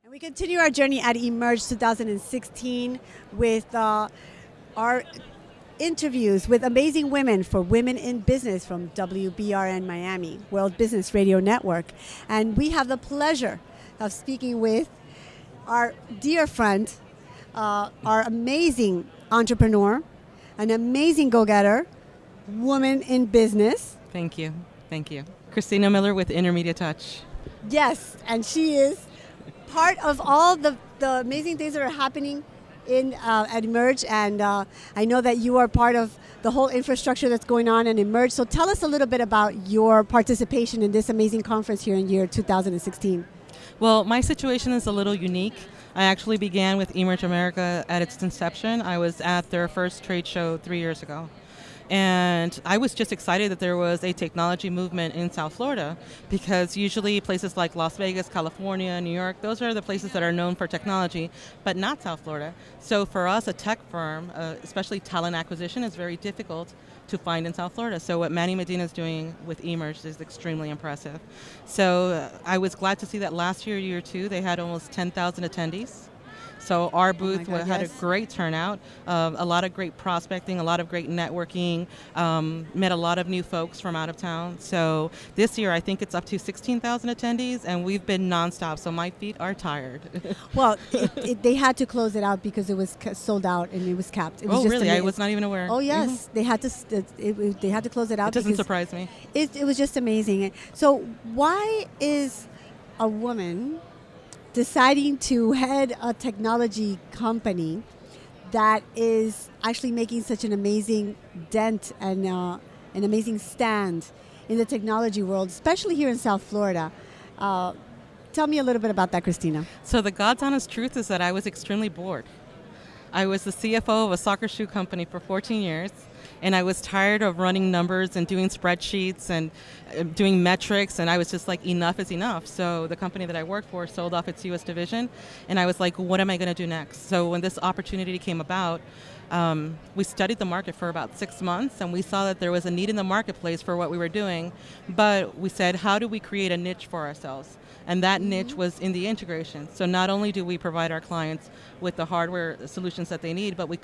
And we continue our journey at Emerge 2016 with our interviews with amazing women for women in business from WBRN Miami, World Business Radio Network. And we have the pleasure of speaking with our dear friend, our amazing entrepreneur, an amazing go-getter, woman in business. Thank you. Thank you. Christina Miller with Intermedia Touch. Yes, and she is part of all the amazing things that are happening at Emerge, and I know that you are part of the whole infrastructure that's going on in Emerge. So tell us a little bit about your participation in this amazing conference here in year 2016. Well, my situation is a little unique. I actually began with Emerge America at its inception. I was at their first trade show 3 years ago. And I was just excited that there was a technology movement in South Florida, because usually places like Las Vegas, California, New York, those are the places that are known for technology, but not South Florida. So for us, a tech firm, especially talent acquisition, is very difficult to find in South Florida. So what Manny Medina is doing with Emerge is extremely impressive. So I was glad to see that last year, year two, they had almost 10,000 attendees. So our booth had a great turnout, a lot of great prospecting, a lot of great networking, met a lot of new folks from out of town. So this year I think it's up to 16,000 attendees, and we've been nonstop, so my feet are tired. Well, they had to close it out because it was sold out and it was capped. It was just really? I was not even aware. Oh, yes. They had to close it out. It doesn't surprise me. It was just amazing. So why is a woman deciding to head a technology company that is actually making such an amazing dent and an amazing stand in the technology world, especially here in South Florida? Tell me a little bit about that, Christina. So the God's honest truth is that I was extremely bored. I was the CFO of a soccer shoe company for 14 years. And I was tired of running numbers and doing spreadsheets and doing metrics, and I was just like, enough is enough. So the company that I worked for sold off its U.S. division, and I was like, what am I going to do next? So when this opportunity came about, we studied the market for about 6 months, and we saw that there was a need in the marketplace for what we were doing, but we said, how do we create a niche for ourselves? And that niche was in the integration. So not only do we provide our clients with the hardware solutions that they need, but we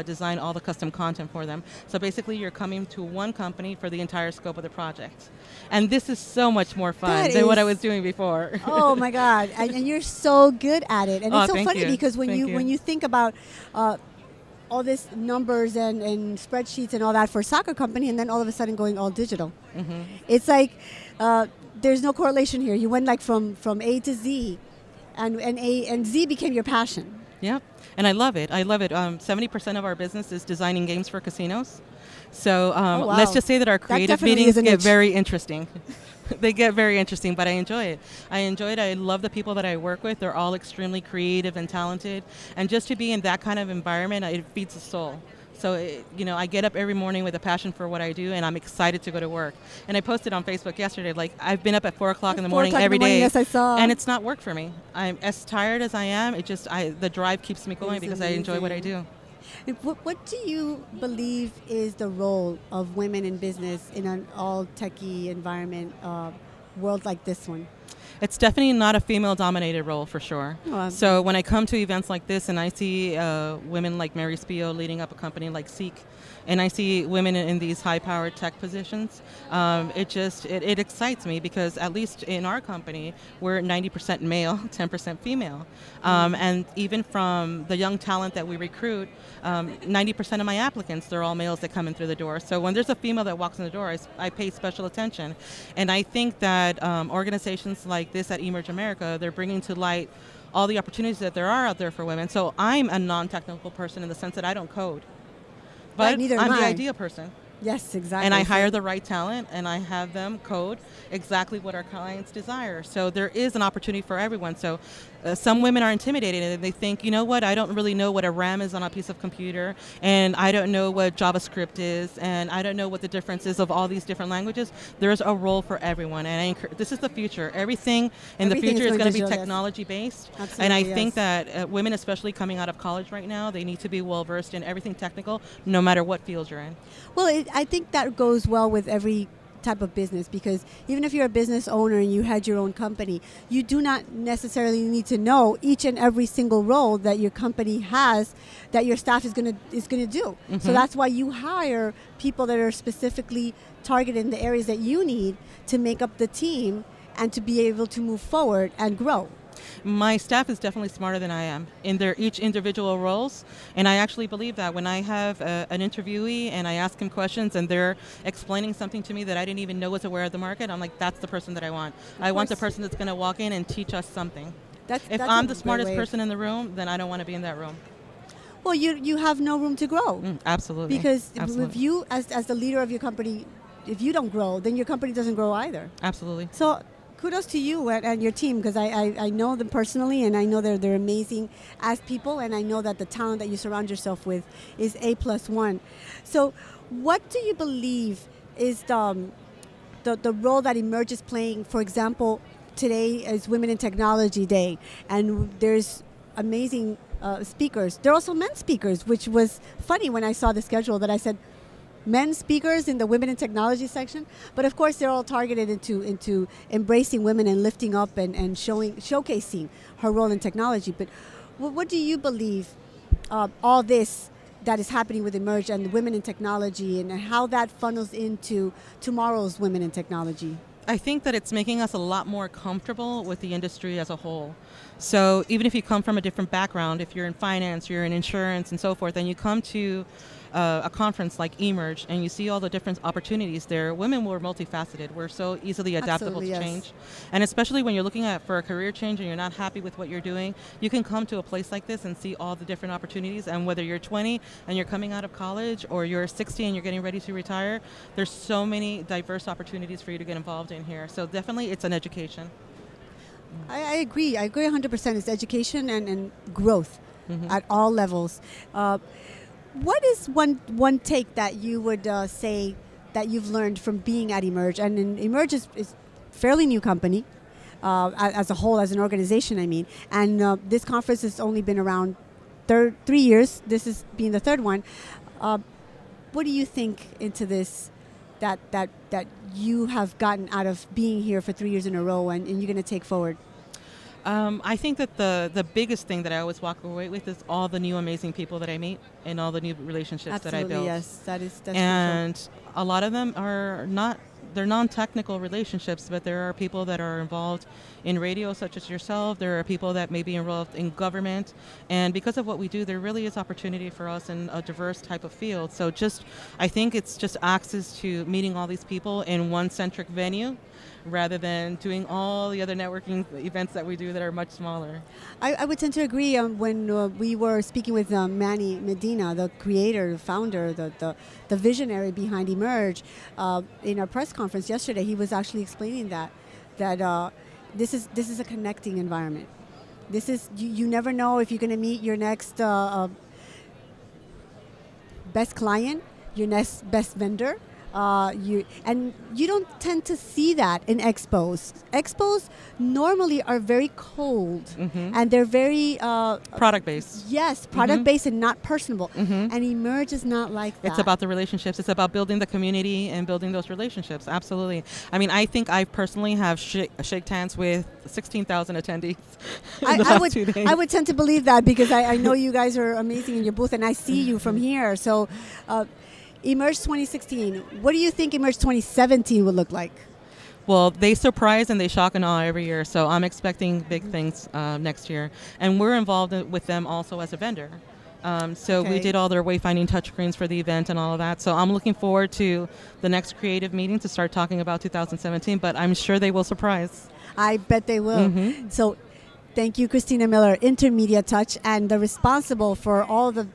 design all the custom content for them. So basically you're coming to one company for the entire scope of the project. And this is so much more fun than what I was doing before. Oh my God, and you're so good at it. And it's so funny because when you think about all this numbers and spreadsheets and all that for a soccer company, and then all of a sudden going all digital. Mm-hmm. It's like there's no correlation here. You went like from A to Z, and Z became your passion. Yep, and I love it. I love it. 70% of our business is designing games for casinos. So let's just say that our creative meetings get very interesting. They get very interesting, but I enjoy it. I love the people that I work with. They're all extremely creative and talented. And just to be in that kind of environment, it feeds the soul. So, I get up every morning with a passion for what I do, and I'm excited to go to work. And I posted on Facebook yesterday, like, I've been up at 4 o'clock in the morning every day. Yes, I saw. And it's not work for me. I'm as tired as I am. The drive keeps me going because I enjoy what I do. What do you believe is the role of women in business in an all-techie environment, world like this one? It's definitely not a female-dominated role, for sure. So when I come to events like this and I see women like Mary Spio leading up a company like Seek, and I see women in these high-powered tech positions, it excites me, because at least in our company, we're 90% male, 10% female. And even from the young talent that we recruit, 90% of my applicants, they're all males that come in through the door. So when there's a female that walks in the door, I pay special attention. And I think that organizations like this at Emerge America, they're bringing to light all the opportunities that there are out there for women. So I'm a non-technical person in the sense that I don't code. But I'm the ideal person. Yes, exactly. And I hire the right talent, and I have them code exactly what our clients desire. So there is an opportunity for everyone. So some women are intimidated, and they think, you know what, I don't really know what a RAM is on a piece of computer, and I don't know what JavaScript is, and I don't know what the difference is of all these different languages. There's a role for everyone, and this is the future. Everything in the future is going to be technology-based. Absolutely, and I think that women, especially coming out of college right now, they need to be well-versed in everything technical, no matter what field you're in. Well, I think that goes well with every type of business, because even if you're a business owner and you had your own company, you do not necessarily need to know each and every single role that your company has that your staff is going to do. So that's why you hire people that are specifically targeted in the areas that you need to make up the team and to be able to move forward and grow. My staff is definitely smarter than I am in their each individual roles, and I actually believe that when I have an interviewee and I ask him questions and they're explaining something to me that I didn't even know was aware of the market, I'm like, that's the person that I want. I want the person that's going to walk in and teach us something. If I'm the smartest person in the room, then I don't want to be in that room. Well, you have no room to grow. Absolutely. Because Absolutely. if you, as the leader of your company, if you don't grow, then your company doesn't grow either. Absolutely. So kudos to you and your team, because I know them personally, and I know they're amazing as people, and I know that the talent that you surround yourself with is A+1. So what do you believe is the role that Emerge is playing? For example, today is Women in Technology Day, and there's amazing speakers. There are also men speakers, which was funny when I saw the schedule, that I said, men speakers in the Women in Technology section, but of course they're all targeted into embracing women and lifting up and showcasing her role in technology. But what do you believe all this that is happening with Emerge and Women in Technology, and how that funnels into tomorrow's Women in Technology? I think that it's making us a lot more comfortable with the industry as a whole. So even if you come from a different background, if you're in finance, you're in insurance and so forth, and you come to a conference like Emerge and you see all the different opportunities there, women were multifaceted. We're so easily adaptable to change. And especially when you're looking for a career change and you're not happy with what you're doing, you can come to a place like this and see all the different opportunities. And whether you're 20 and you're coming out of college, or you're 60 and you're getting ready to retire, there's so many diverse opportunities for you to get involved in here. So definitely it's an education. I agree. I agree 100%. It's education and growth at all levels. What is one take that you would say that you've learned from being at Emerge? And Emerge is a fairly new company as a whole, as an organization, I mean. And this conference has only been around 3 years. This is being the third one. What do you think into this that you have gotten out of being here for 3 years in a row, and you're going to take forward? I think that the biggest thing that I always walk away with is all the new amazing people that I meet and all the new relationships that I build. Yes, that's and a lot of them are they're non-technical relationships, but there are people that are involved in radio, such as yourself. There are people that may be involved in government, and because of what we do, there really is opportunity for us in a diverse type of field. So I think it's just access to meeting all these people in one centric venue, rather than doing all the other networking events that we do that are much smaller. I would tend to agree. When we were speaking with Manny Medina, the creator, the founder, the visionary behind Emerge, in our press conference yesterday, he was actually explaining that this is a connecting environment. This is you never know if you're going to meet your next best client, your next best vendor. You don't tend to see that in expos. Expos normally are very cold, and they're very product based. Yes, product based and not personable. And Emerge is not like that. It's about the relationships. It's about building the community and building those relationships. Absolutely. I mean, I think I personally have shaked hands with 16,000 attendees. I would tend to believe that, because I know you guys are amazing in your booth, and I see you from here. So. Emerge 2016. What do you think Emerge 2017 will look like? Well, they surprise and they shock and awe every year, so I'm expecting big things next year. And we're involved with them also as a vendor. We did all their wayfinding touchscreens for the event and all of that. So I'm looking forward to the next creative meeting to start talking about 2017, but I'm sure they will surprise. I bet they will. So thank you, Christina Miller, Intermedia Touch, and the responsible for all the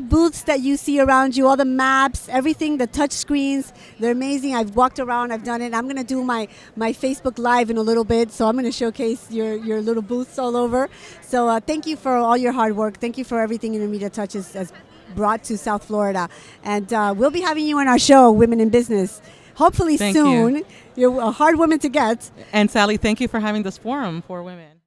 booths that you see around you, all the maps, everything, the touch screens. They're amazing. I've walked around, I've done it. I'm going to do my Facebook Live in a little bit, so I'm going to showcase your little booths all over. So thank you for all your hard work. Thank you for everything Intermedia Touch has brought to South Florida. And we'll be having you on our show, Women in Business, hopefully soon. You're a hard woman to get. And Sally, thank you for having this forum for women.